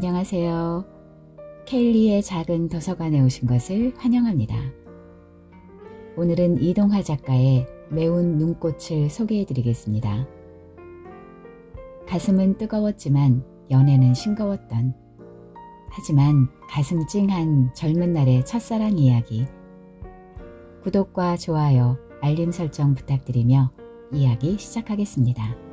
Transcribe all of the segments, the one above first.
안녕하세요. 케일리의 작은 도서관에 오신 것을 환영합니다. 오늘은 이동하 작가의 매운 눈꽃을 소개해 드리겠습니다. 가슴은 뜨거웠지만 연애는 싱거웠던, 하지만 가슴 찡한 젊은 날의 첫사랑 이야기. 구독과 좋아요, 알림 설정 부탁드리며 이야기 시작하겠습니다.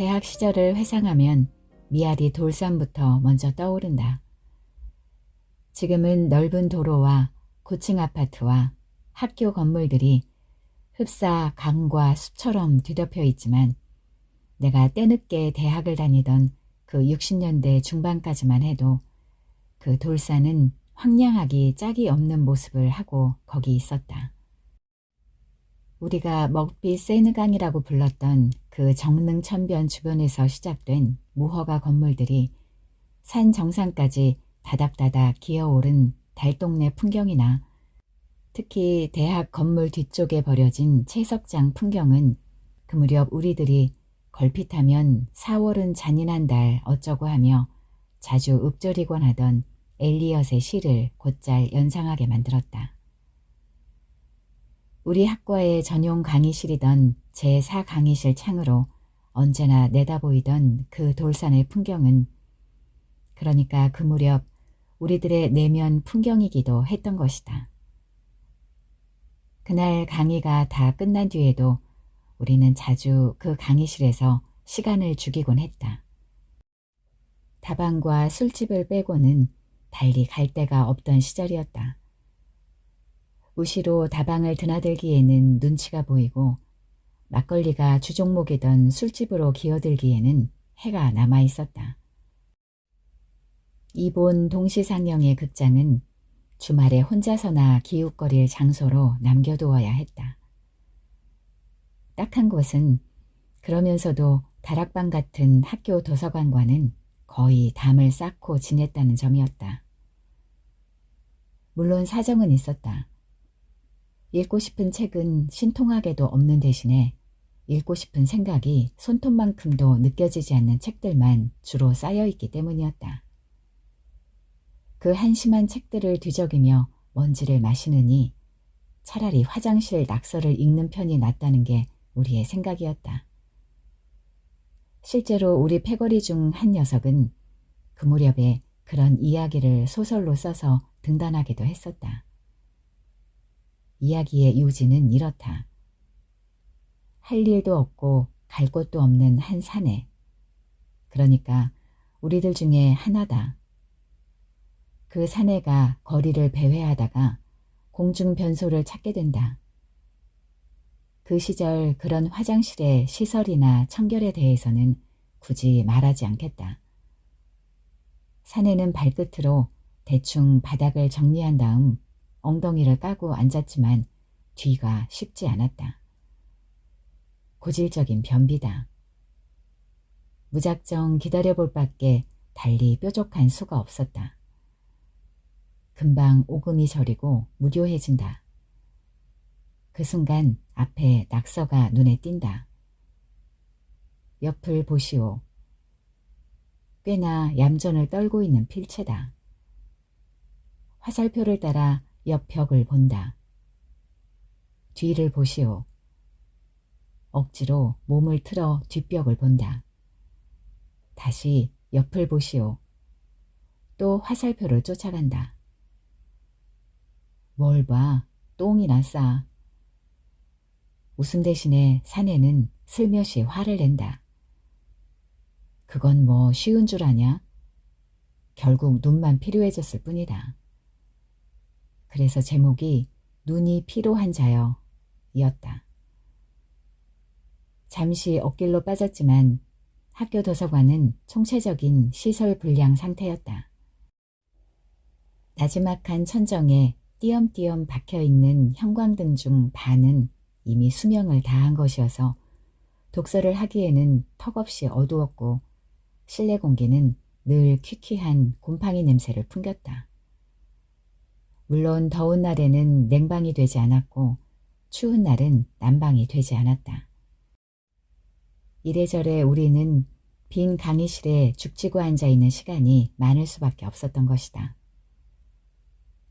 대학 시절을 회상하면 미아리 돌산부터 먼저 떠오른다. 지금은 넓은 도로와 고층 아파트와 학교 건물들이 흡사 강과 숲처럼 뒤덮여 있지만 내가 때늦게 대학을 다니던 그 60년대 중반까지만 해도 그 돌산은 황량하기 짝이 없는 모습을 하고 거기 있었다. 우리가 먹비 세느강이라고 불렀던 그 정릉천변 주변에서 시작된 무허가 건물들이 산 정상까지 다닥다닥 기어오른 달동네 풍경이나 특히 대학 건물 뒤쪽에 버려진 채석장 풍경은 그 무렵 우리들이 걸핏하면 4월은 잔인한 달 어쩌고 하며 자주 읊조리곤 하던 엘리엇의 시를 곧잘 연상하게 만들었다. 우리 학과의 전용 강의실이던 제4강의실 창으로 언제나 내다보이던 그 돌산의 풍경은 그러니까 그 무렵 우리들의 내면 풍경이기도 했던 것이다. 그날 강의가 다 끝난 뒤에도 우리는 자주 그 강의실에서 시간을 죽이곤 했다. 다방과 술집을 빼고는 달리 갈 데가 없던 시절이었다. 우시로 다방을 드나들기에는 눈치가 보이고 막걸리가 주종목이던 술집으로 기어들기에는 해가 남아 있었다. 이본 동시상영의 극장은 주말에 혼자서나 기웃거릴 장소로 남겨두어야 했다. 딱 한 곳은 그러면서도 다락방 같은 학교 도서관과는 거의 담을 쌓고 지냈다는 점이었다. 물론 사정은 있었다. 읽고 싶은 책은 신통하게도 없는 대신에 읽고 싶은 생각이 손톱만큼도 느껴지지 않는 책들만 주로 쌓여있기 때문이었다. 그 한심한 책들을 뒤적이며 먼지를 마시느니 차라리 화장실 낙서를 읽는 편이 낫다는 게 우리의 생각이었다. 실제로 우리 패거리 중 한 녀석은 그 무렵에 그런 이야기를 소설로 써서 등단하기도 했었다. 이야기의 요지는 이렇다. 할 일도 없고 갈 곳도 없는 한 사내. 그러니까 우리들 중에 하나다. 그 사내가 거리를 배회하다가 공중 변소를 찾게 된다. 그 시절 그런 화장실의 시설이나 청결에 대해서는 굳이 말하지 않겠다. 사내는 발끝으로 대충 바닥을 정리한 다음 엉덩이를 까고 앉았지만 뒤가 쉽지 않았다. 고질적인 변비다. 무작정 기다려볼 밖에 달리 뾰족한 수가 없었다. 금방 오금이 저리고 무료해진다. 그 순간 앞에 낙서가 눈에 띈다. 옆을 보시오. 꽤나 얌전을 떨고 있는 필체다. 화살표를 따라 옆 벽을 본다. 뒤를 보시오. 억지로 몸을 틀어 뒷벽을 본다. 다시 옆을 보시오. 또 화살표를 쫓아간다. 뭘 봐, 똥이나 싸. 웃음 대신에 사내는 슬며시 화를 낸다. 그건 뭐 쉬운 줄 아냐? 결국 눈만 필요해졌을 뿐이다. 그래서 제목이 눈이 필요한 자여 이었다. 잠시 엇길로 빠졌지만 학교 도서관은 총체적인 시설 불량 상태였다. 나지막한 천정에 띄엄띄엄 박혀있는 형광등 중 반은 이미 수명을 다한 것이어서 독서를 하기에는 턱없이 어두웠고 실내 공기는 늘 퀴퀴한 곰팡이 냄새를 풍겼다. 물론 더운 날에는 냉방이 되지 않았고 추운 날은 난방이 되지 않았다. 이래저래 우리는 빈 강의실에 죽치고 앉아있는 시간이 많을 수밖에 없었던 것이다.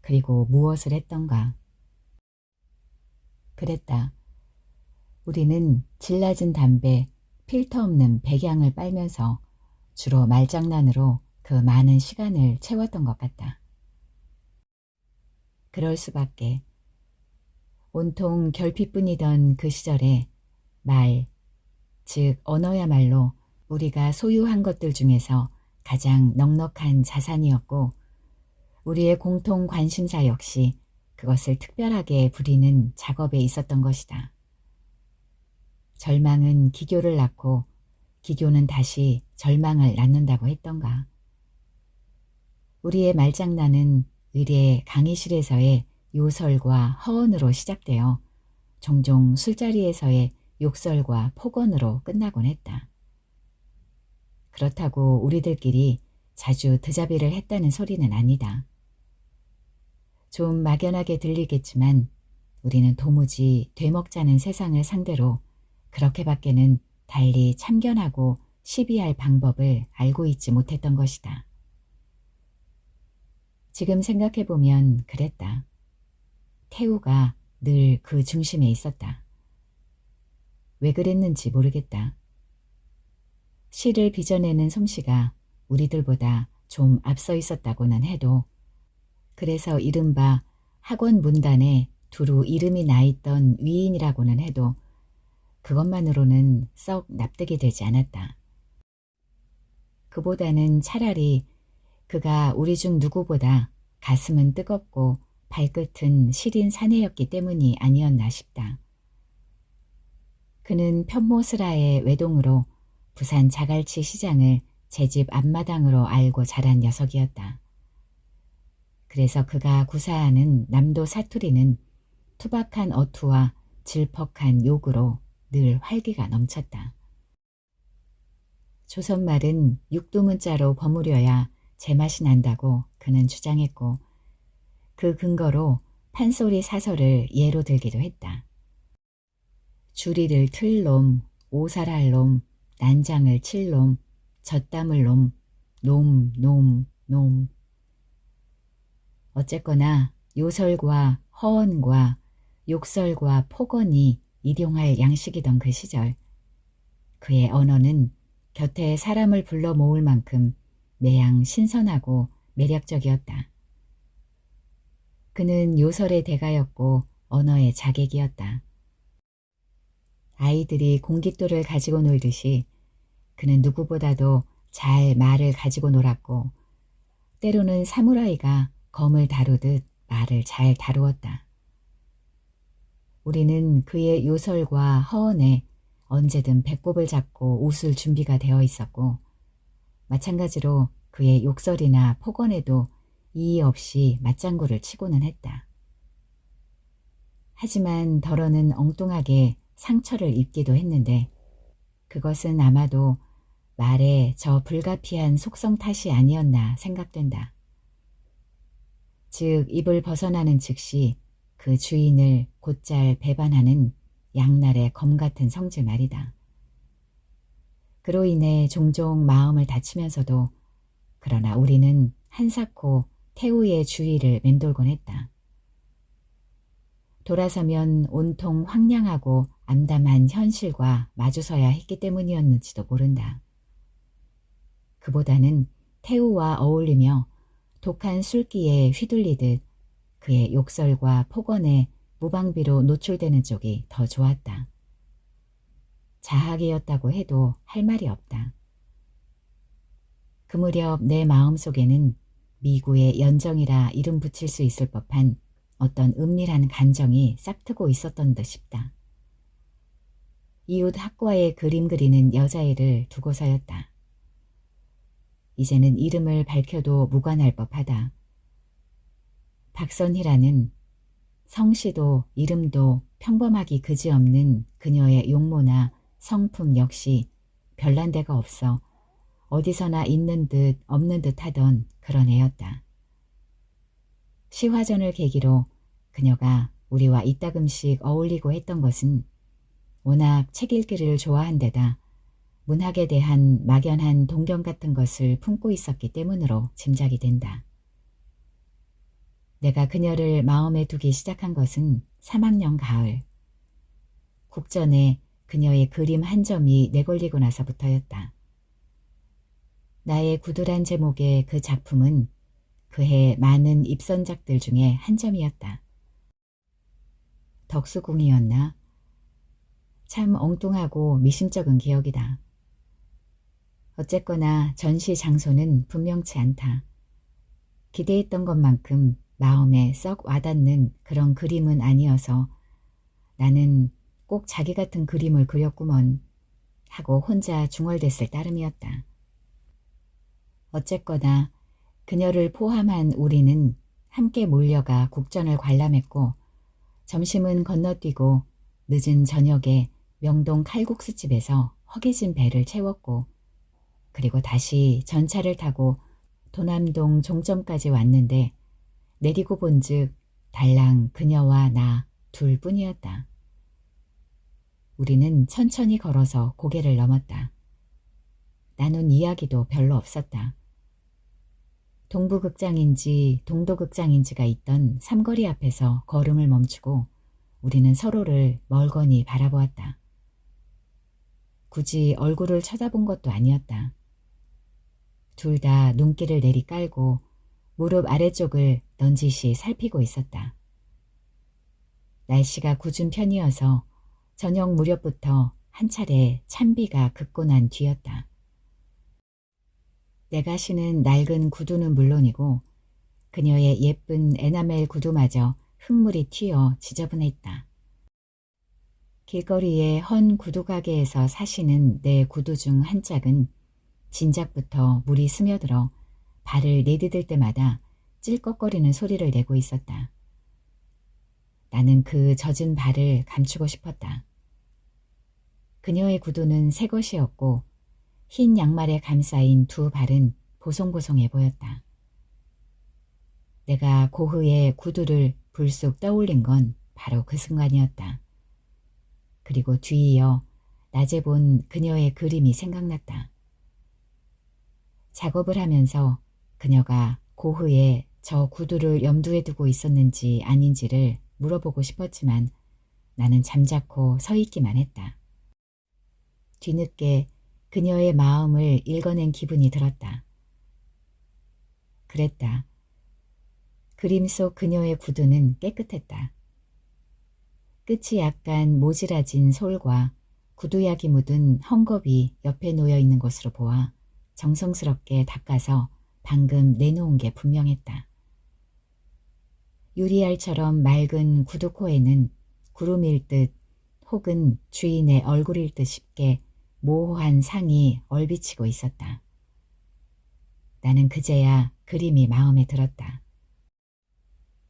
그리고 무엇을 했던가? 그랬다. 우리는 질 낮은 담배, 필터 없는 백양을 빨면서 주로 말장난으로 그 많은 시간을 채웠던 것 같다. 그럴 수밖에. 온통 결핍뿐이던 그 시절에 말, 즉 언어야말로 우리가 소유한 것들 중에서 가장 넉넉한 자산이었고 우리의 공통 관심사 역시 그것을 특별하게 부리는 작업에 있었던 것이다. 절망은 기교를 낳고 기교는 다시 절망을 낳는다고 했던가. 우리의 말장난은 의례 강의실에서의 요설과 허언으로 시작되어 종종 술자리에서의 욕설과 폭언으로 끝나곤 했다. 그렇다고 우리들끼리 자주 드자비를 했다는 소리는 아니다. 좀 막연하게 들리겠지만 우리는 도무지 되먹자는 세상을 상대로 그렇게밖에는 달리 참견하고 시비할 방법을 알고 있지 못했던 것이다. 지금 생각해보면 그랬다. 태우가 늘 그 중심에 있었다. 왜 그랬는지 모르겠다. 시를 빚어내는 솜씨가 우리들보다 좀 앞서 있었다고는 해도 그래서 이른바 학원 문단에 두루 이름이 나있던 위인이라고는 해도 그것만으로는 썩 납득이 되지 않았다. 그보다는 차라리 그가 우리 중 누구보다 가슴은 뜨겁고 발끝은 시린 사내였기 때문이 아니었나 싶다. 그는 편모스라의 외동으로 부산 자갈치 시장을 제 집 앞마당으로 알고 자란 녀석이었다. 그래서 그가 구사하는 남도 사투리는 투박한 어투와 질퍽한 욕으로 늘 활기가 넘쳤다. 조선말은 육두문자로 버무려야 제맛이 난다고 그는 주장했고 그 근거로 판소리 사설을 예로 들기도 했다. 주리를 틀 놈, 오살할 놈, 난장을 칠 놈, 젖담을 놈, 놈. 어쨌거나 요설과 허언과 욕설과 폭언이 일용할 양식이던 그 시절 그의 언어는 곁에 사람을 불러 모을 만큼 매양 신선하고 매력적이었다. 그는 요설의 대가였고 언어의 자객이었다. 아이들이 공깃돌을 가지고 놀듯이 그는 누구보다도 잘 말을 가지고 놀았고 때로는 사무라이가 검을 다루듯 말을 잘 다루었다. 우리는 그의 요설과 허언에 언제든 배꼽을 잡고 웃을 준비가 되어 있었고 마찬가지로 그의 욕설이나 폭언에도 이의 없이 맞장구를 치고는 했다. 하지만 덜어는 엉뚱하게 상처를 입기도 했는데 그것은 아마도 말의 저 불가피한 속성 탓이 아니었나 생각된다. 즉 입을 벗어나는 즉시 그 주인을 곧잘 배반하는 양날의 검 같은 성질 말이다. 그로 인해 종종 마음을 다치면서도 그러나 우리는 한사코 태우의 주위를 맴돌곤 했다. 돌아서면 온통 황량하고 암담한 현실과 마주서야 했기 때문이었는지도 모른다. 그보다는 태우와 어울리며 독한 술기에 휘둘리듯 그의 욕설과 폭언에 무방비로 노출되는 쪽이 더 좋았다. 자학이었다고 해도 할 말이 없다. 그 무렵 내 마음속에는 미구의 연정이라 이름 붙일 수 있을 법한 어떤 은밀한 간정이 싹트고 있었던 듯 싶다. 이웃 학과에 그림 그리는 여자애를 두고서였다. 이제는 이름을 밝혀도 무관할 법하다. 박선희라는 성씨도 이름도 평범하기 그지없는 그녀의 용모나 성품 역시 별난 데가 없어 어디서나 있는 듯 없는 듯 하던 그런 애였다. 시화전을 계기로 그녀가 우리와 이따금씩 어울리고 했던 것은 워낙 책 읽기를 좋아한 데다 문학에 대한 막연한 동경 같은 것을 품고 있었기 때문으로 짐작이 된다. 내가 그녀를 마음에 두기 시작한 것은 3학년 가을. 국전에 그녀의 그림 한 점이 내걸리고 나서부터였다. 나의 구두란 제목의 그 작품은 그해 많은 입선작들 중에 한 점이었다. 덕수궁이었나? 참 엉뚱하고 미심쩍은 기억이다. 어쨌거나 전시 장소는 분명치 않다. 기대했던 것만큼 마음에 썩 와닿는 그런 그림은 아니어서 나는 꼭 자기 같은 그림을 그렸구먼 하고 혼자 중얼댔을 따름이었다. 어쨌거나 그녀를 포함한 우리는 함께 몰려가 국전을 관람했고 점심은 건너뛰고 늦은 저녁에 명동 칼국수집에서 허기진 배를 채웠고 그리고 다시 전차를 타고 도남동 종점까지 왔는데 내리고 본즉 달랑 그녀와 나 둘뿐이었다. 우리는 천천히 걸어서 고개를 넘었다. 나눈 이야기도 별로 없었다. 동부극장인지 동도극장인지가 있던 삼거리 앞에서 걸음을 멈추고 우리는 서로를 멀거니 바라보았다. 굳이 얼굴을 쳐다본 것도 아니었다. 둘 다 눈길을 내리깔고 무릎 아래쪽을 넌지시 살피고 있었다. 날씨가 궂은 편이어서 저녁 무렵부터 한 차례 찬비가 긋고 난 뒤였다. 내가 신은 낡은 구두는 물론이고 그녀의 예쁜 에나멜 구두마저 흙물이 튀어 지저분했다. 길거리의 헌 구두가게에서 사시는 내 구두 중 한 짝은 진작부터 물이 스며들어 발을 내디딜 때마다 찔꺽거리는 소리를 내고 있었다. 나는 그 젖은 발을 감추고 싶었다. 그녀의 구두는 새 것이었고 흰 양말에 감싸인 두 발은 보송보송해 보였다. 내가 고흐의 구두를 불쑥 떠올린 건 바로 그 순간이었다. 그리고 뒤이어 낮에 본 그녀의 그림이 생각났다. 작업을 하면서 그녀가 고흐에 저 구두를 염두에 두고 있었는지 아닌지를 물어보고 싶었지만 나는 잠자코 서 있기만 했다. 뒤늦게 그녀의 마음을 읽어낸 기분이 들었다. 그랬다. 그림 속 그녀의 구두는 깨끗했다. 끝이 약간 모지라진 솔과 구두약이 묻은 헝겊이 옆에 놓여 있는 것으로 보아 정성스럽게 닦아서 방금 내놓은 게 분명했다. 유리알처럼 맑은 구두코에는 구름일 듯 혹은 주인의 얼굴일 듯 싶게 모호한 상이 얼비치고 있었다. 나는 그제야 그림이 마음에 들었다.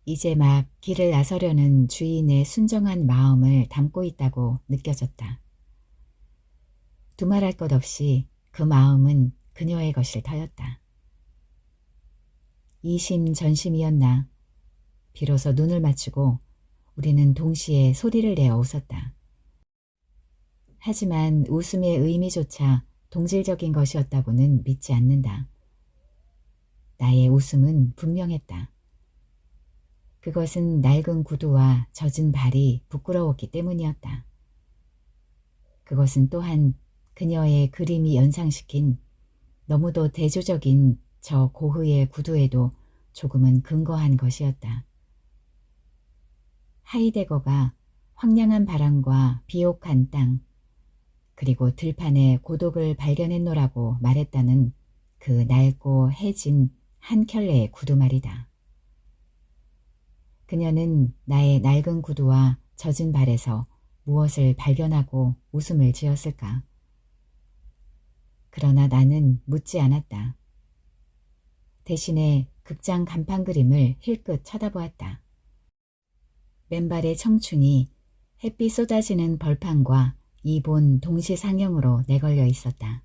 이제 막 길을 나서려는 주인의 순정한 마음을 담고 있다고 느껴졌다. 두말할 것 없이 그 마음은 그녀의 것일 터였다. 이심전심이었나. 비로소 눈을 맞추고 우리는 동시에 소리를 내어 웃었다. 하지만 웃음의 의미조차 동질적인 것이었다고는 믿지 않는다. 나의 웃음은 분명했다. 그것은 낡은 구두와 젖은 발이 부끄러웠기 때문이었다. 그것은 또한 그녀의 그림이 연상시킨 너무도 대조적인 저 고흐의 구두에도 조금은 근거한 것이었다. 하이데거가 황량한 바람과 비옥한 땅, 그리고 들판에 고독을 발견했노라고 말했다는 그 낡고 해진 한 켤레의 구두 말이다. 그녀는 나의 낡은 구두와 젖은 발에서 무엇을 발견하고 웃음을 지었을까? 그러나 나는 묻지 않았다. 대신에 극장 간판 그림을 힐끗 쳐다보았다. 맨발의 청춘이 햇빛 쏟아지는 벌판과 이본 동시상영으로 내걸려 있었다.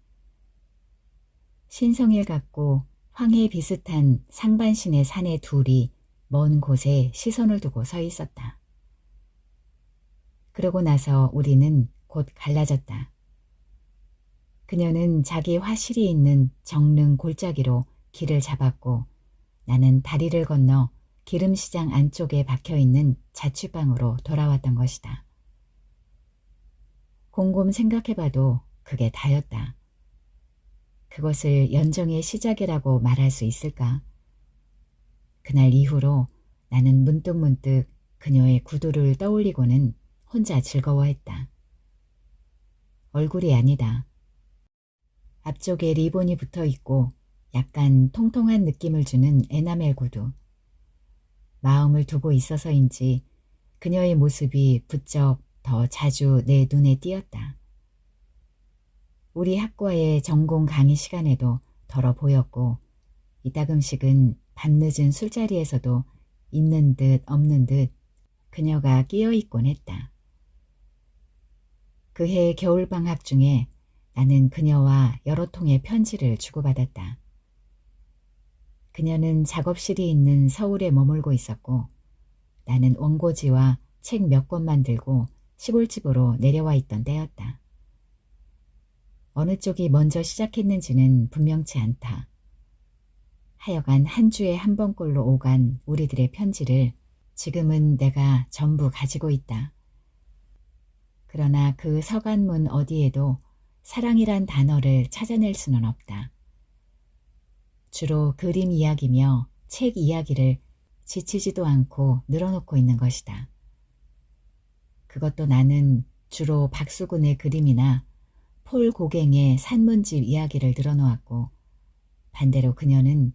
신성일 같고 황해 비슷한 상반신의 산의 둘이 먼 곳에 시선을 두고 서 있었다. 그러고 나서 우리는 곧 갈라졌다. 그녀는 자기 화실이 있는 정릉 골짜기로 길을 잡았고 나는 다리를 건너 기름시장 안쪽에 박혀있는 자취방으로 돌아왔던 것이다. 곰곰 생각해봐도 그게 다였다. 그것을 연정의 시작이라고 말할 수 있을까? 그날 이후로 나는 문득문득 그녀의 구두를 떠올리고는 혼자 즐거워했다. 얼굴이 아니다. 앞쪽에 리본이 붙어있고 약간 통통한 느낌을 주는 에나멜 구두. 마음을 두고 있어서인지 그녀의 모습이 부쩍 더 자주 내 눈에 띄었다. 우리 학과의 전공 강의 시간에도 덜어 보였고 이따금씩은 밤늦은 술자리에서도 있는 듯 없는 듯 그녀가 끼어있곤 했다. 그해 겨울방학 중에 나는 그녀와 여러 통의 편지를 주고받았다. 그녀는 작업실이 있는 서울에 머물고 있었고 나는 원고지와 책 몇 권만 들고 시골집으로 내려와 있던 때였다. 어느 쪽이 먼저 시작했는지는 분명치 않다. 하여간 한 주에 한 번꼴로 오간 우리들의 편지를 지금은 내가 전부 가지고 있다. 그러나 그 서간문 어디에도 사랑이란 단어를 찾아낼 수는 없다. 주로 그림 이야기며 책 이야기를 지치지도 않고 늘어놓고 있는 것이다. 그것도 나는 주로 박수근의 그림이나 폴 고갱의 산문집 이야기를 늘어놓았고 반대로 그녀는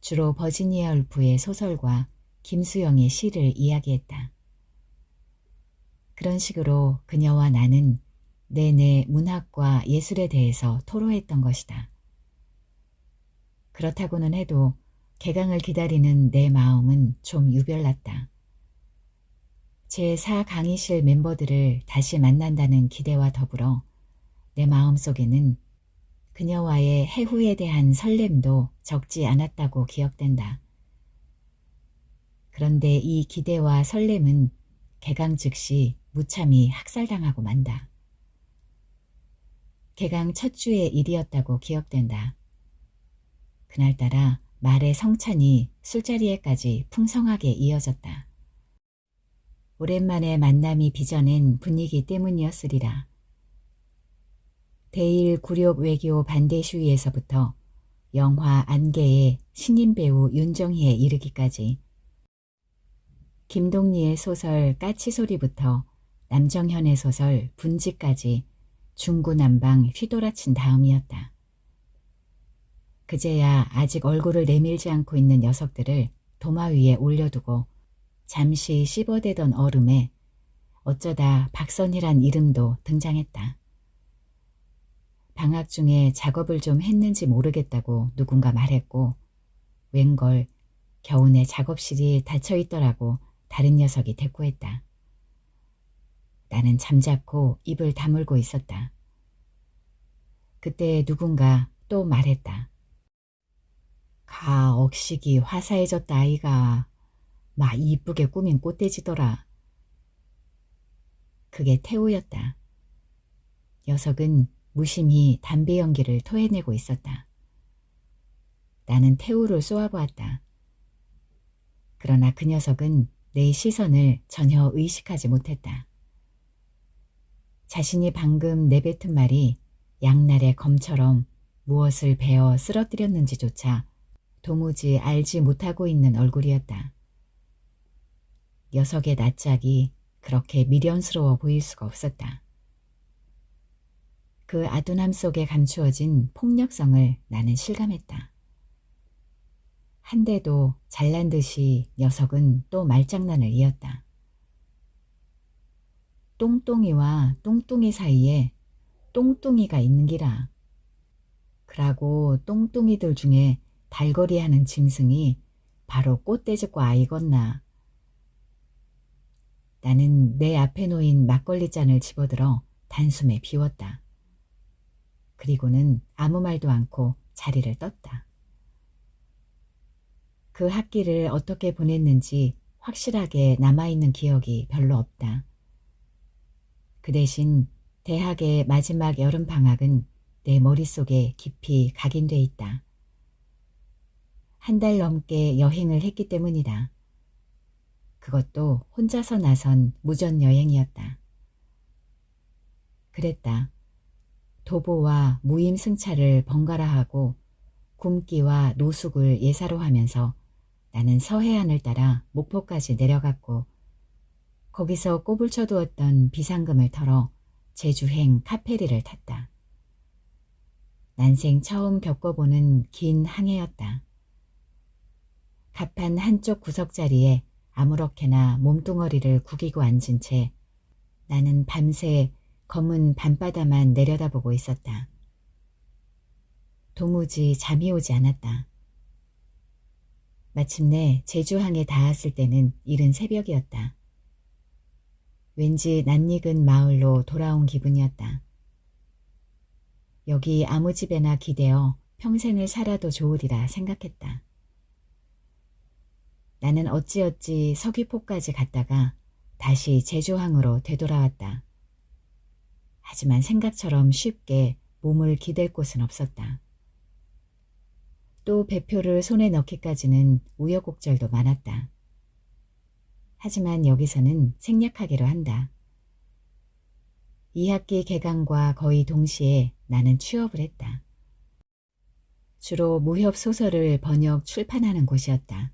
주로 버지니아 울프의 소설과 김수영의 시를 이야기했다. 그런 식으로 그녀와 나는 내내 문학과 예술에 대해서 토로했던 것이다. 그렇다고는 해도 개강을 기다리는 내 마음은 좀 유별났다. 제4 강의실 멤버들을 다시 만난다는 기대와 더불어 내 마음속에는 그녀와의 해후에 대한 설렘도 적지 않았다고 기억된다. 그런데 이 기대와 설렘은 개강 즉시 무참히 학살당하고 만다. 개강 첫 주의 일이었다고 기억된다. 그날따라 말의 성찬이 술자리에까지 풍성하게 이어졌다. 오랜만에 만남이 빚어낸 분위기 때문이었으리라. 대일 굴욕 외교 반대 시위에서부터 영화 안개의 신인 배우 윤정희에 이르기까지 김동리의 소설 까치소리부터 남정현의 소설 분지까지 중구난방 휘돌아친 다음이었다. 그제야 아직 얼굴을 내밀지 않고 있는 녀석들을 도마 위에 올려두고 잠시 씹어대던 얼음에 어쩌다 박선희란 이름도 등장했다. 방학 중에 작업을 좀 했는지 모르겠다고 누군가 말했고 웬걸 겨우내 작업실이 닫혀있더라고 다른 녀석이 대꾸했다. 나는 잠자코 입을 다물고 있었다. 그때 누군가 또 말했다. 가 억식이 화사해졌다 아이가. 마 이쁘게 꾸민 꽃돼지더라. 그게 태우였다. 녀석은 무심히 담배 연기를 토해내고 있었다. 나는 태우를 쏘아보았다. 그러나 그 녀석은 내 시선을 전혀 의식하지 못했다. 자신이 방금 내뱉은 말이 양날의 검처럼 무엇을 베어 쓰러뜨렸는지조차 도무지 알지 못하고 있는 얼굴이었다. 녀석의 낯짝이 그렇게 미련스러워 보일 수가 없었다. 그 아둔함 속에 감추어진 폭력성을 나는 실감했다. 한데도 잘난 듯이 녀석은 또 말장난을 이었다. 똥똥이와 똥뚱이 사이에 똥뚱이가 있는 기라. 그라고 똥뚱이들 중에 달거리하는 짐승이 바로 꽃돼지과 아이건나. 나는 내 앞에 놓인 막걸리 잔을 집어들어 단숨에 비웠다. 그리고는 아무 말도 않고 자리를 떴다. 그 학기를 어떻게 보냈는지 확실하게 남아있는 기억이 별로 없다. 그 대신 대학의 마지막 여름방학은 내 머릿속에 깊이 각인돼 있다. 한 달 넘게 여행을 했기 때문이다. 그것도 혼자서 나선 무전여행이었다. 그랬다. 도보와 무임승차를 번갈아 하고 굼기와 노숙을 예사로 하면서 나는 서해안을 따라 목포까지 내려갔고 거기서 꼽을 쳐두었던 비상금을 털어 제주행 카페리를 탔다. 난생 처음 겪어보는 긴 항해였다. 갑판 한쪽 구석자리에 아무렇게나 몸뚱어리를 구기고 앉은 채 나는 밤새 검은 밤바다만 내려다보고 있었다. 도무지 잠이 오지 않았다. 마침내 제주항에 닿았을 때는 이른 새벽이었다. 왠지 낯익은 마을로 돌아온 기분이었다. 여기 아무 집에나 기대어 평생을 살아도 좋으리라 생각했다. 나는 어찌어찌 서귀포까지 갔다가 다시 제주항으로 되돌아왔다. 하지만 생각처럼 쉽게 몸을 기댈 곳은 없었다. 또 배표를 손에 넣기까지는 우여곡절도 많았다. 하지만 여기서는 생략하기로 한다. 2학기 개강과 거의 동시에 나는 취업을 했다. 주로 무협 소설을 번역 출판하는 곳이었다.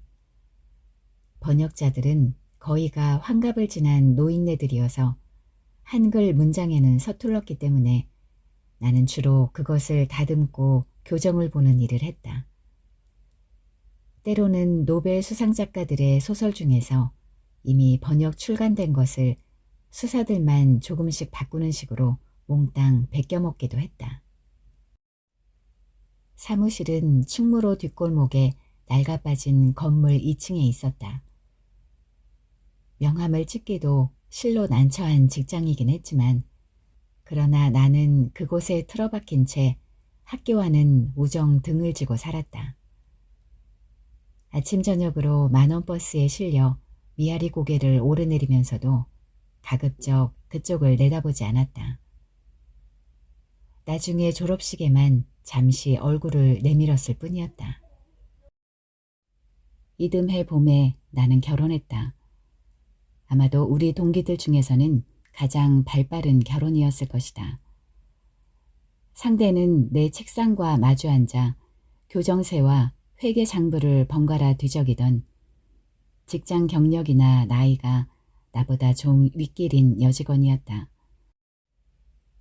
번역자들은 거의가 환갑을 지난 노인네들이어서 한글 문장에는 서툴렀기 때문에 나는 주로 그것을 다듬고 교정을 보는 일을 했다. 때로는 노벨 수상작가들의 소설 중에서 이미 번역 출간된 것을 수사들만 조금씩 바꾸는 식으로 몽땅 베껴먹기도 했다. 사무실은 충무로 뒷골목에 낡아빠진 건물 2층에 있었다. 명함을 찍기도 실로 난처한 직장이긴 했지만 그러나 나는 그곳에 틀어박힌 채 학교와는 우정 등을 지고 살았다. 아침 저녁으로 만원 버스에 실려 미아리 고개를 오르내리면서도 가급적 그쪽을 내다보지 않았다. 나중에 졸업식에만 잠시 얼굴을 내밀었을 뿐이었다. 이듬해 봄에 나는 결혼했다. 아마도 우리 동기들 중에서는 가장 발빠른 결혼이었을 것이다. 상대는 내 책상과 마주 앉아 교정세와 회계장부를 번갈아 뒤적이던 직장 경력이나 나이가 나보다 좀 윗길인 여직원이었다.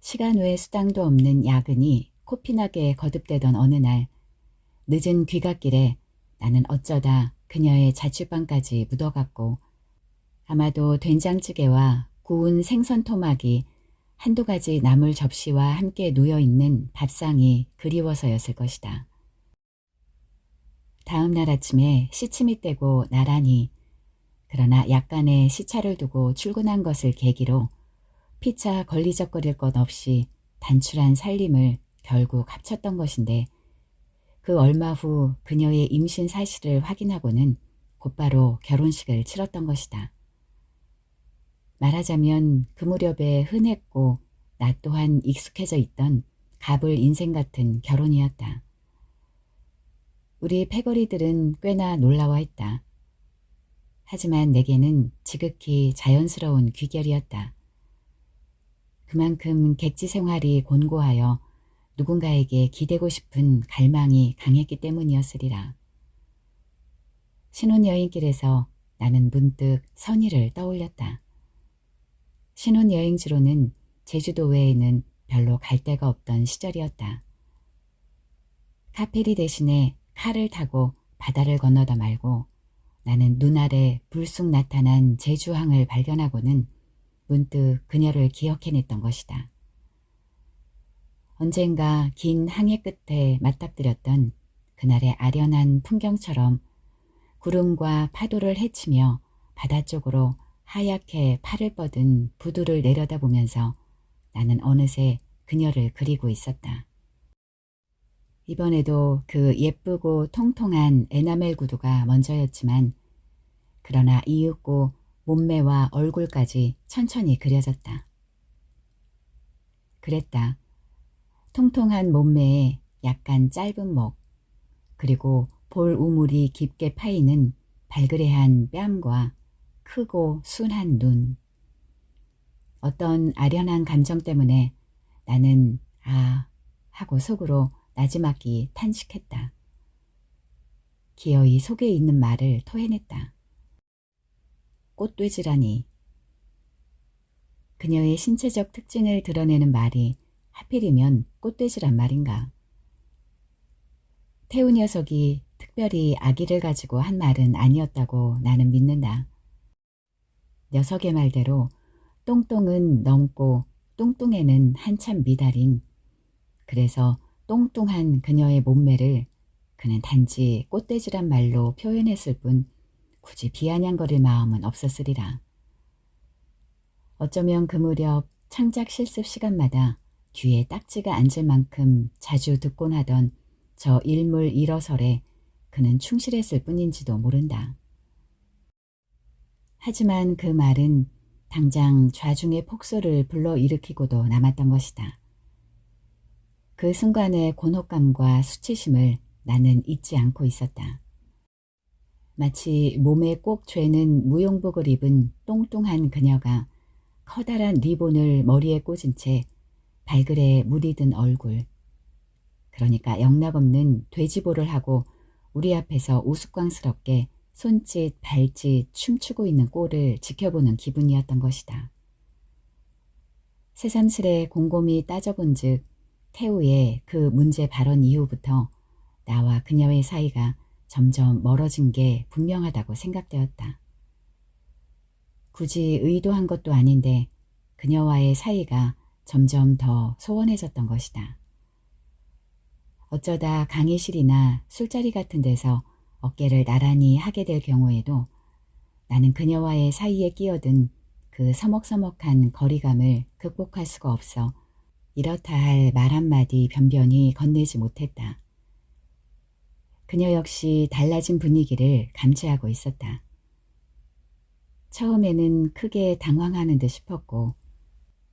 시간 외 수당도 없는 야근이 코피나게 거듭되던 어느 날 늦은 귀갓길에 나는 어쩌다 그녀의 자취방까지 묻어갔고 아마도 된장찌개와 구운 생선 토막이 한두 가지 나물 접시와 함께 놓여있는 밥상이 그리워서였을 것이다. 다음 날 아침에 시침이 떼고 나란히 그러나 약간의 시차를 두고 출근한 것을 계기로 피차 걸리적거릴 것 없이 단출한 살림을 결국 합쳤던 것인데 그 얼마 후 그녀의 임신 사실을 확인하고는 곧바로 결혼식을 치렀던 것이다. 말하자면 그 무렵에 흔했고 나 또한 익숙해져 있던 갑을 인생 같은 결혼이었다. 우리 패거리들은 꽤나 놀라워했다. 하지만 내게는 지극히 자연스러운 귀결이었다. 그만큼 객지 생활이 곤고하여 누군가에게 기대고 싶은 갈망이 강했기 때문이었으리라. 신혼여행길에서 나는 문득 선의를 떠올렸다. 신혼여행지로는 제주도 외에는 별로 갈 데가 없던 시절이었다. 카페리 대신에 칼을 타고 바다를 건너다 말고 나는 눈 아래 불쑥 나타난 제주항을 발견하고는 문득 그녀를 기억해냈던 것이다. 언젠가 긴 항해 끝에 맞닥뜨렸던 그날의 아련한 풍경처럼 구름과 파도를 헤치며 바다 쪽으로 하얗게 팔을 뻗은 부두를 내려다보면서 나는 어느새 그녀를 그리고 있었다. 이번에도 그 예쁘고 통통한 에나멜 구두가 먼저였지만 그러나 이윽고 몸매와 얼굴까지 천천히 그려졌다. 그랬다. 통통한 몸매에 약간 짧은 목, 그리고 볼 우물이 깊게 파이는 발그레한 뺨과 크고 순한 눈. 어떤 아련한 감정 때문에 나는 하고 속으로 나지막이 탄식했다. 기어이 속에 있는 말을 토해냈다. 꽃돼지라니. 그녀의 신체적 특징을 드러내는 말이 하필이면 꽃돼지란 말인가. 태우 녀석이 특별히 아기를 가지고 한 말은 아니었다고 나는 믿는다. 녀석의 말대로 똥똥은 넘고 뚱뚱에는 한참 미달인, 그래서 똥뚱한 그녀의 몸매를 그는 단지 꽃돼지란 말로 표현했을 뿐 굳이 비아냥거릴 마음은 없었으리라. 어쩌면 그 무렵 창작 실습 시간마다 귀에 딱지가 앉을 만큼 자주 듣곤 하던 저 일물 일어설에 그는 충실했을 뿐인지도 모른다. 하지만 그 말은 당장 좌중의 폭소를 불러일으키고도 남았던 것이다. 그 순간의 곤혹감과 수치심을 나는 잊지 않고 있었다. 마치 몸에 꼭 죄는 무용복을 입은 똥뚱한 그녀가 커다란 리본을 머리에 꽂은 채 발그레 물이 든 얼굴, 그러니까 영락없는 돼지보를 하고 우리 앞에서 우스꽝스럽게 손짓 발짓 춤추고 있는 꼴을 지켜보는 기분이었던 것이다. 새삼스레 곰곰이 따져본 즉 태우의 그 문제 발언 이후부터 나와 그녀의 사이가 점점 멀어진 게 분명하다고 생각되었다. 굳이 의도한 것도 아닌데 그녀와의 사이가 점점 더 소원해졌던 것이다. 어쩌다 강의실이나 술자리 같은 데서 어깨를 나란히 하게 될 경우에도 나는 그녀와의 사이에 끼어든 그 서먹서먹한 거리감을 극복할 수가 없어 이렇다 할 말 한마디 변변히 건네지 못했다. 그녀 역시 달라진 분위기를 감지하고 있었다. 처음에는 크게 당황하는 듯 싶었고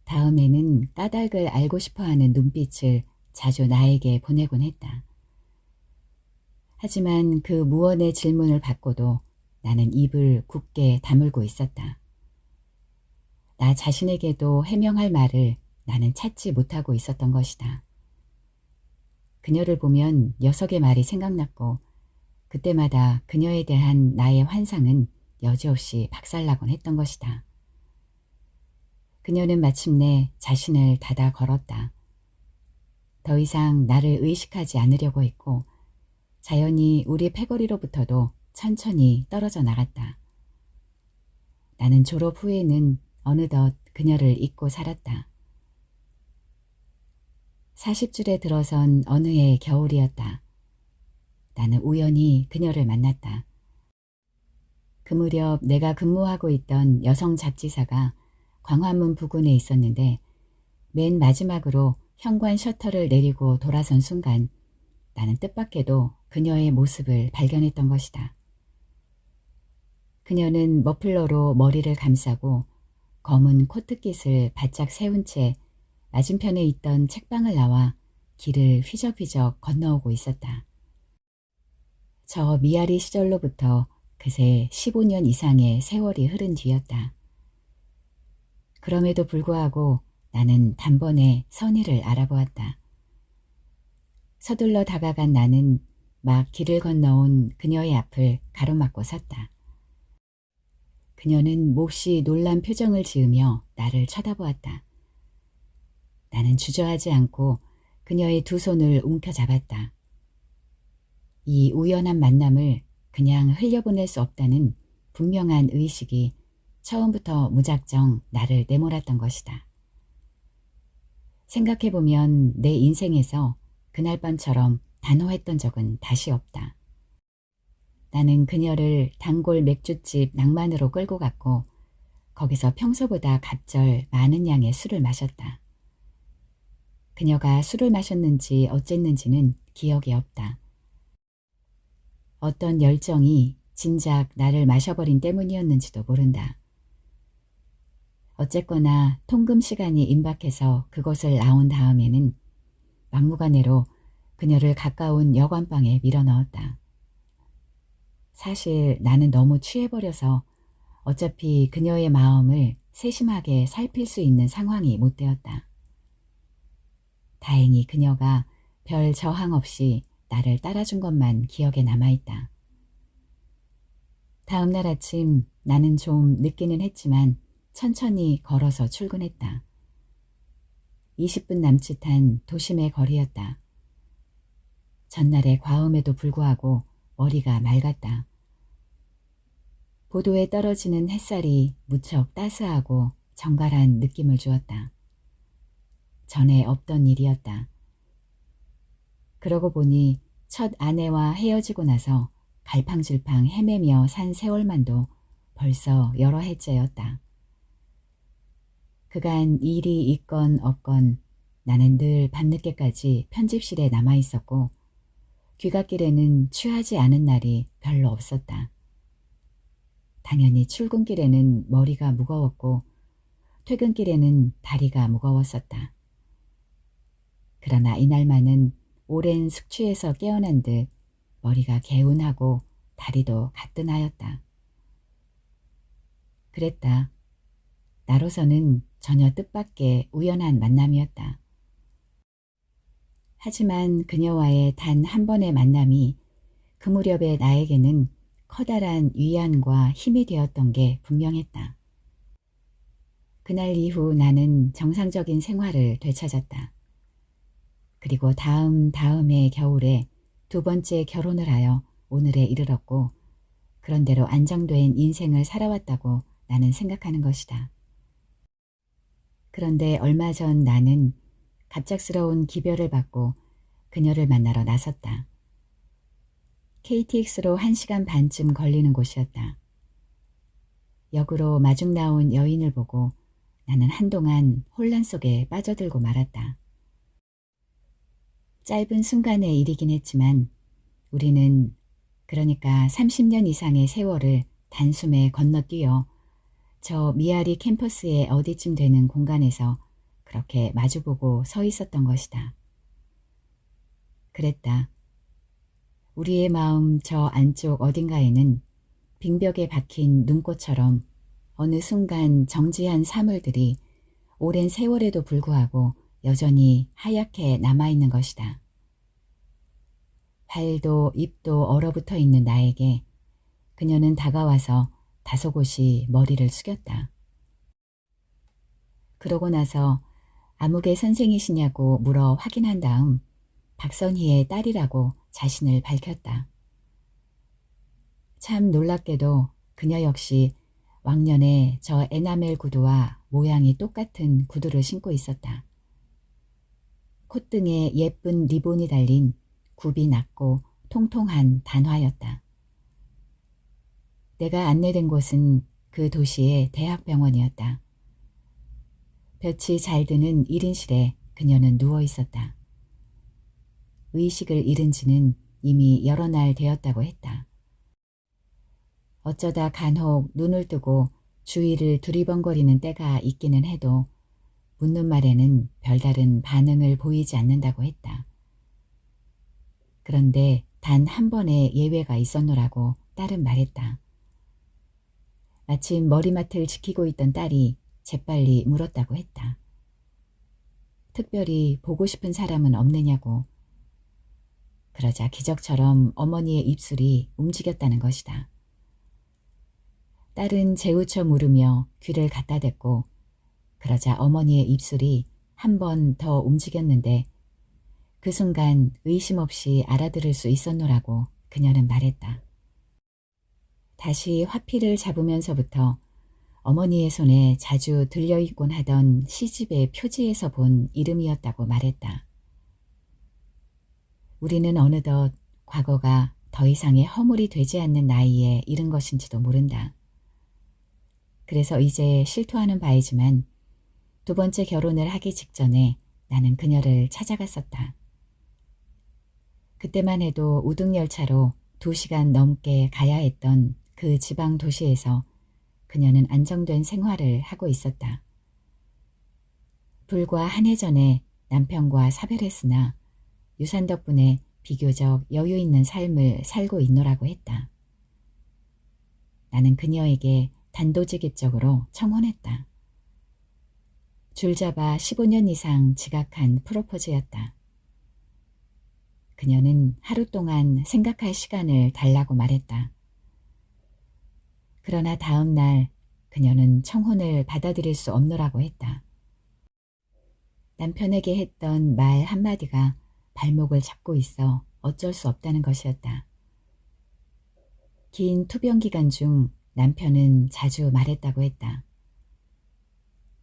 다음에는 까닭을 알고 싶어하는 눈빛을 자주 나에게 보내곤 했다. 하지만 그 무언의 질문을 받고도 나는 입을 굳게 다물고 있었다. 나 자신에게도 해명할 말을 나는 찾지 못하고 있었던 것이다. 그녀를 보면 녀석의 말이 생각났고 그때마다 그녀에 대한 나의 환상은 여지없이 박살나곤 했던 것이다. 그녀는 마침내 자신을 닫아 걸었다. 더 이상 나를 의식하지 않으려고 했고 자연히 우리 패거리로부터도 천천히 떨어져 나갔다. 나는 졸업 후에는 어느덧 그녀를 잊고 살았다. 40줄에 들어선 어느 해 겨울이었다. 나는 우연히 그녀를 만났다. 그 무렵 내가 근무하고 있던 여성 잡지사가 광화문 부근에 있었는데 맨 마지막으로 현관 셔터를 내리고 돌아선 순간 나는 뜻밖에도 그녀의 모습을 발견했던 것이다. 그녀는 머플러로 머리를 감싸고 검은 코트깃을 바짝 세운 채 맞은편에 있던 책방을 나와 길을 휘적휘적 건너오고 있었다. 저 미아리 시절로부터 그새 15년 이상의 세월이 흐른 뒤였다. 그럼에도 불구하고 나는 단번에 선의를 알아보았다. 서둘러 다가간 나는 막 길을 건너온 그녀의 앞을 가로막고 섰다. 그녀는 몹시 놀란 표정을 지으며 나를 쳐다보았다. 나는 주저하지 않고 그녀의 두 손을 움켜잡았다. 이 우연한 만남을 그냥 흘려보낼 수 없다는 분명한 의식이 처음부터 무작정 나를 내몰았던 것이다. 생각해보면 내 인생에서 그날 밤처럼 단호했던 적은 다시 없다. 나는 그녀를 단골 맥주집 낭만으로 끌고 갔고 거기서 평소보다 갑절 많은 양의 술을 마셨다. 그녀가 술을 마셨는지 어쨌는지는 기억이 없다. 어떤 열정이 진작 나를 마셔버린 때문이었는지도 모른다. 어쨌거나 통금 시간이 임박해서 그곳을 나온 다음에는 막무가내로 그녀를 가까운 여관방에 밀어넣었다. 사실 나는 너무 취해버려서 어차피 그녀의 마음을 세심하게 살필 수 있는 상황이 못 되었다. 다행히 그녀가 별 저항 없이 나를 따라준 것만 기억에 남아있다. 다음 날 아침 나는 좀 늦기는 했지만 천천히 걸어서 출근했다. 20분 남짓한 도심의 거리였다. 전날의 과음에도 불구하고 머리가 맑았다. 보도에 떨어지는 햇살이 무척 따스하고 정갈한 느낌을 주었다. 전에 없던 일이었다. 그러고 보니 첫 아내와 헤어지고 나서 갈팡질팡 헤매며 산 세월만도 벌써 여러 해째였다. 그간 일이 있건 없건 나는 늘 밤늦게까지 편집실에 남아있었고 귀갓길에는 취하지 않은 날이 별로 없었다. 당연히 출근길에는 머리가 무거웠고 퇴근길에는 다리가 무거웠었다. 그러나 이날만은 오랜 숙취에서 깨어난 듯 머리가 개운하고 다리도 가뿐하였다. 그랬다. 나로서는 전혀 뜻밖의 우연한 만남이었다. 하지만 그녀와의 단 한 번의 만남이 그 무렵의 나에게는 커다란 위안과 힘이 되었던 게 분명했다. 그날 이후 나는 정상적인 생활을 되찾았다. 그리고 다음해 겨울에 두 번째 결혼을 하여 오늘에 이르렀고 그런대로 안정된 인생을 살아왔다고 나는 생각하는 것이다. 그런데 얼마 전 나는 갑작스러운 기별을 받고 그녀를 만나러 나섰다. KTX로 1시간 반쯤 걸리는 곳이었다. 역으로 마중 나온 여인을 보고 나는 한동안 혼란 속에 빠져들고 말았다. 짧은 순간의 일이긴 했지만 우리는 그러니까 30년 이상의 세월을 단숨에 건너뛰어 저 미아리 캠퍼스의 어디쯤 되는 공간에서 그렇게 마주보고 서 있었던 것이다. 그랬다. 우리의 마음 저 안쪽 어딘가에는 빙벽에 박힌 눈꽃처럼 어느 순간 정지한 사물들이 오랜 세월에도 불구하고 여전히 하얗게 남아있는 것이다. 발도 입도 얼어붙어 있는 나에게 그녀는 다가와서 다소곳이 머리를 숙였다. 그러고 나서 아무개 선생이시냐고 물어 확인한 다음 박선희의 딸이라고 자신을 밝혔다. 참 놀랍게도 그녀 역시 왕년에 저 에나멜 구두와 모양이 똑같은 구두를 신고 있었다. 콧등에 예쁜 리본이 달린 굽이 낮고 통통한 단화였다. 내가 안내된 곳은 그 도시의 대학병원이었다. 볕이 잘 드는 1인실에 그녀는 누워 있었다. 의식을 잃은 지는 이미 여러 날 되었다고 했다. 어쩌다 간혹 눈을 뜨고 주위를 두리번거리는 때가 있기는 해도 묻는 말에는 별다른 반응을 보이지 않는다고 했다. 그런데 단 한 번의 예외가 있었노라고 딸은 말했다. 마침 머리맡을 지키고 있던 딸이 재빨리 물었다고 했다. 특별히 보고 싶은 사람은 없느냐고. 그러자 기적처럼 어머니의 입술이 움직였다는 것이다. 딸은 재우쳐 물으며 귀를 갖다 댔고 그러자 어머니의 입술이 한 번 더 움직였는데 그 순간 의심 없이 알아들을 수 있었노라고 그녀는 말했다. 다시 화피를 잡으면서부터 어머니의 손에 자주 들려있곤 하던 시집의 표지에서 본 이름이었다고 말했다. 우리는 어느덧 과거가 더 이상의 허물이 되지 않는 나이에 이른 것인지도 모른다. 그래서 이제 실토하는 바이지만 두 번째 결혼을 하기 직전에 나는 그녀를 찾아갔었다. 그때만 해도 우등열차로 2시간 넘게 가야 했던 그 지방 도시에서 그녀는 안정된 생활을 하고 있었다. 불과 한 해 전에 남편과 사별했으나 유산 덕분에 비교적 여유 있는 삶을 살고 있노라고 했다. 나는 그녀에게 단도직입적으로 청혼했다. 줄잡아 15년 이상 지각한 프로포즈였다. 그녀는 하루 동안 생각할 시간을 달라고 말했다. 그러나 다음 날 그녀는 청혼을 받아들일 수 없노라고 했다. 남편에게 했던 말 한마디가 발목을 잡고 있어 어쩔 수 없다는 것이었다. 긴 투병 기간 중 남편은 자주 말했다고 했다.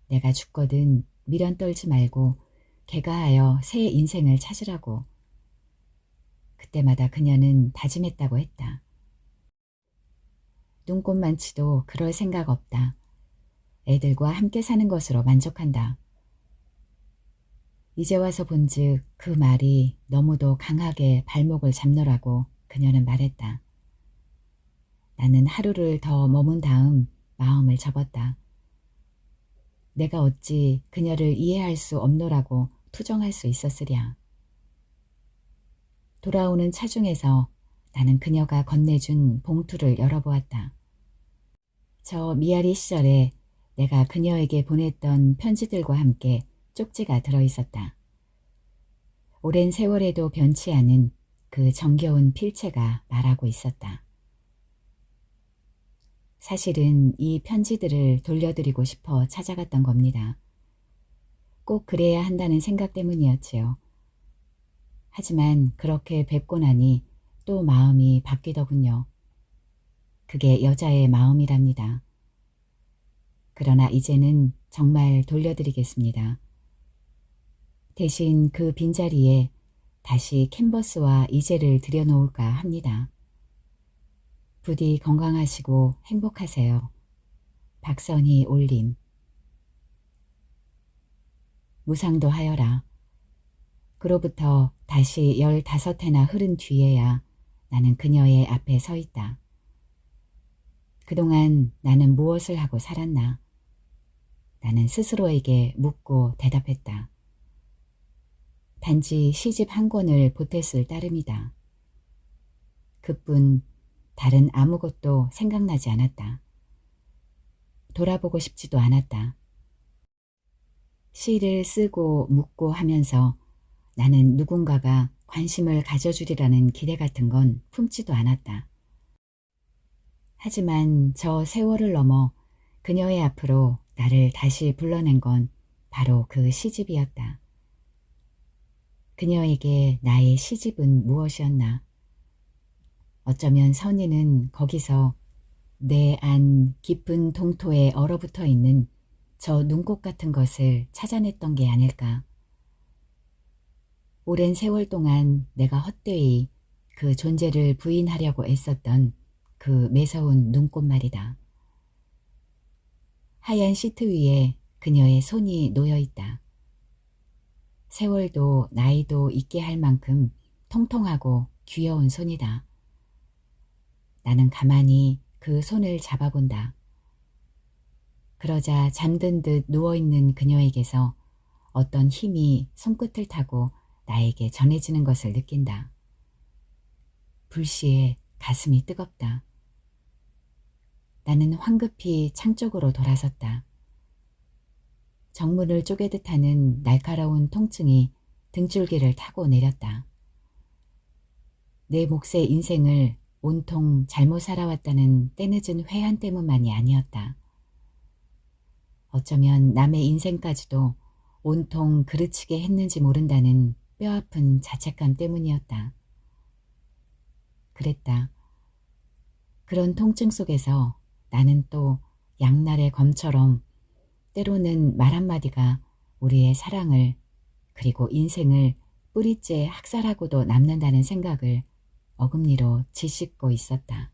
내가 죽거든 미련 떨지 말고 개가하여 새 인생을 찾으라고. 그때마다 그녀는 다짐했다고 했다. 눈꽃만치도 그럴 생각 없다. 애들과 함께 사는 것으로 만족한다. 이제 와서 본즉 그 말이 너무도 강하게 발목을 잡노라고 그녀는 말했다. 나는 하루를 더 머문 다음 마음을 접었다. 내가 어찌 그녀를 이해할 수 없노라고 투정할 수 있었으랴. 돌아오는 차 중에서 나는 그녀가 건네준 봉투를 열어보았다. 저 미아리 시절에 내가 그녀에게 보냈던 편지들과 함께 쪽지가 들어있었다. 오랜 세월에도 변치 않은 그 정겨운 필체가 말하고 있었다. 사실은 이 편지들을 돌려드리고 싶어 찾아갔던 겁니다. 꼭 그래야 한다는 생각 때문이었지요. 하지만 그렇게 뵙고 나니 또 마음이 바뀌더군요. 그게 여자의 마음이랍니다. 그러나 이제는 정말 돌려드리겠습니다. 대신 그 빈자리에 다시 캔버스와 이젤을 들여놓을까 합니다. 부디 건강하시고 행복하세요. 박선희 올림. 무상도 하여라. 그로부터 다시 15해나 흐른 뒤에야 나는 그녀의 앞에 서 있다. 그동안 나는 무엇을 하고 살았나? 나는 스스로에게 묻고 대답했다. 단지 시집 한 권을 보탰을 따름이다. 그뿐 다른 아무것도 생각나지 않았다. 돌아보고 싶지도 않았다. 시를 쓰고 묻고 하면서 나는 누군가가 관심을 가져주리라는 기대 같은 건 품지도 않았다. 하지만 저 세월을 넘어 그녀의 앞으로 나를 다시 불러낸 건 바로 그 시집이었다. 그녀에게 나의 시집은 무엇이었나? 어쩌면 선희는 거기서 내 안 깊은 동토에 얼어붙어 있는 저 눈꽃 같은 것을 찾아냈던 게 아닐까. 오랜 세월 동안 내가 헛되이 그 존재를 부인하려고 애썼던 그 매서운 눈꽃 말이다. 하얀 시트 위에 그녀의 손이 놓여있다. 세월도 나이도 있게 할 만큼 통통하고 귀여운 손이다. 나는 가만히 그 손을 잡아본다. 그러자 잠든 듯 누워있는 그녀에게서 어떤 힘이 손끝을 타고 나에게 전해지는 것을 느낀다. 불시에 가슴이 뜨겁다. 나는 황급히 창 쪽으로 돌아섰다. 정문을 쪼개듯 하는 날카로운 통증이 등줄기를 타고 내렸다. 내 몫의 인생을 온통 잘못 살아왔다는 때늦은 회한 때문만이 아니었다. 어쩌면 남의 인생까지도 온통 그르치게 했는지 모른다는 뼈아픈 자책감 때문이었다. 그랬다. 그런 통증 속에서 나는 또 양날의 검처럼 때로는 말 한마디가 우리의 사랑을 그리고 인생을 뿌리째 학살하고도 남는다는 생각을 어금니로 짓씹고 있었다.